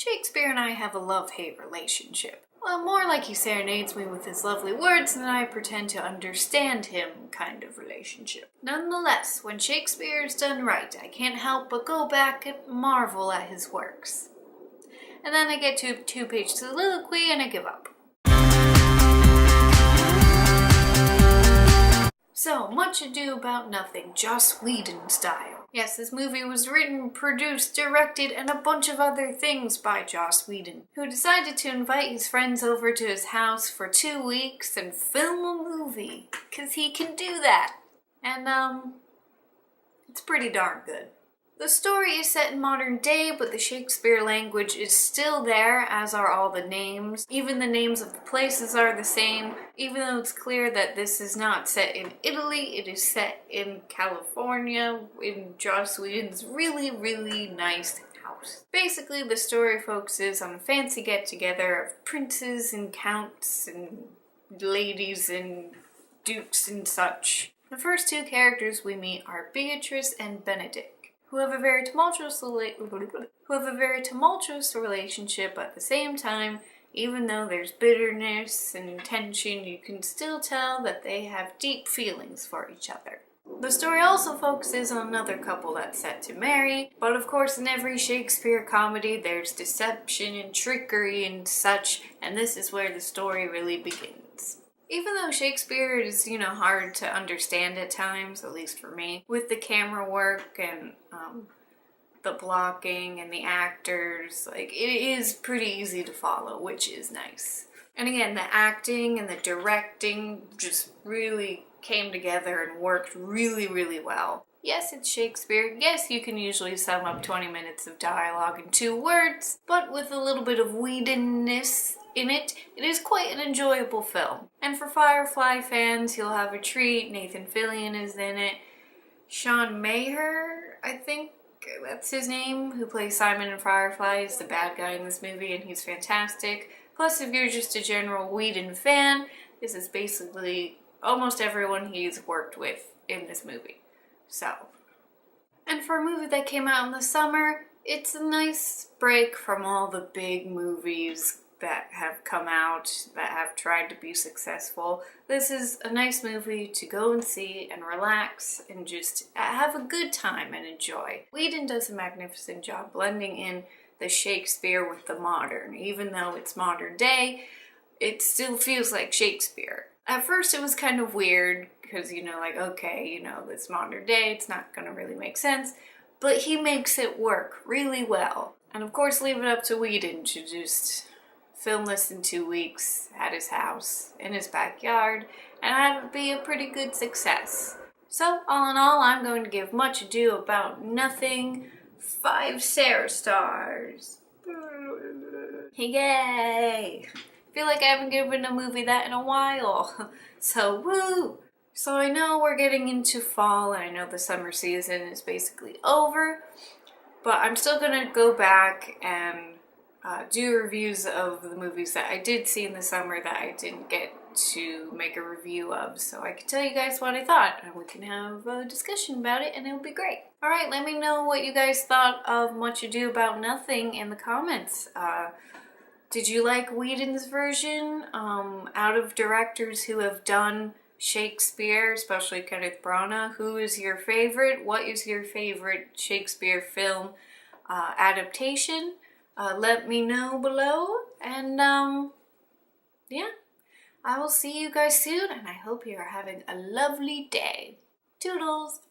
Shakespeare and I have a love-hate relationship. Well, more like he serenades me with his lovely words than I pretend to understand him kind of relationship. Nonetheless, when Shakespeare is done right, I can't help but go back and marvel at his works. And then I get to a two-page soliloquy and I give up. So, Much Ado About Nothing, Joss Whedon style. Yes, this movie was written, produced, directed, and a bunch of other things by Joss Whedon, who decided to invite his friends over to his house for 2 weeks and film a movie, 'cause he can do that. And, it's pretty darn good. The story is set in modern day, but the Shakespeare language is still there, as are all the names. Even the names of the places are the same, even though it's clear that this is not set in Italy, it is set in California, in Joss Whedon's really, really nice house. Basically, the story focuses on a fancy get-together of princes and counts and ladies and dukes and such. The first two characters we meet are Beatrice and Benedict, who have a very tumultuous relationship, but at the same time, even though there's bitterness and tension, you can still tell that they have deep feelings for each other. The story also focuses on another couple that's set to marry, but of course in every Shakespeare comedy there's deception and trickery and such, and this is where the story really begins. Even though Shakespeare is, hard to understand at times, at least for me, with the camera work and the blocking and the actors, it is pretty easy to follow, which is nice. And again, the acting and the directing just really came together and worked really, really well. Yes, it's Shakespeare. Yes, you can usually sum up 20 minutes of dialogue in 2 words, but with a little bit of Whedonness in it, it is quite an enjoyable film. And for Firefly fans, you'll have a treat. Nathan Fillion is in it. Sean Maher, I think that's his name, who plays Simon in Firefly, is the bad guy in this movie, and he's fantastic. Plus, if you're just a general Whedon fan, this is basically almost everyone he's worked with in this movie. So, and for a movie that came out in the summer, it's a nice break from all the big movies that have come out, that have tried to be successful. This is a nice movie to go and see and relax and just have a good time and enjoy. Whedon does a magnificent job blending in the Shakespeare with the modern. Even though it's modern day, it still feels like Shakespeare. At first it was kind of weird, because, it's modern day, it's not gonna really make sense, but he makes it work really well. And of course, leave it up to Whedon to just film this in 2 weeks at his house, in his backyard, and have it be a pretty good success. So, all in all, I'm going to give Much Ado About Nothing 5 Sarah stars. Yay! I feel like I haven't given a movie that in a while. So, woo! So I know we're getting into fall, and I know the summer season is basically over, but I'm still gonna go back and do reviews of the movies that I did see in the summer that I didn't get to make a review of, so I can tell you guys what I thought, and we can have a discussion about it, and it'll be great. Alright, let me know what you guys thought of Much Ado About Nothing in the comments. Did you like Whedon's version? Out of directors who have done Shakespeare, especially Kenneth Branagh, who is your favorite? What is your favorite Shakespeare film adaptation? Let me know below, and yeah, I will see you guys soon, and I hope you are having a lovely day. Toodles!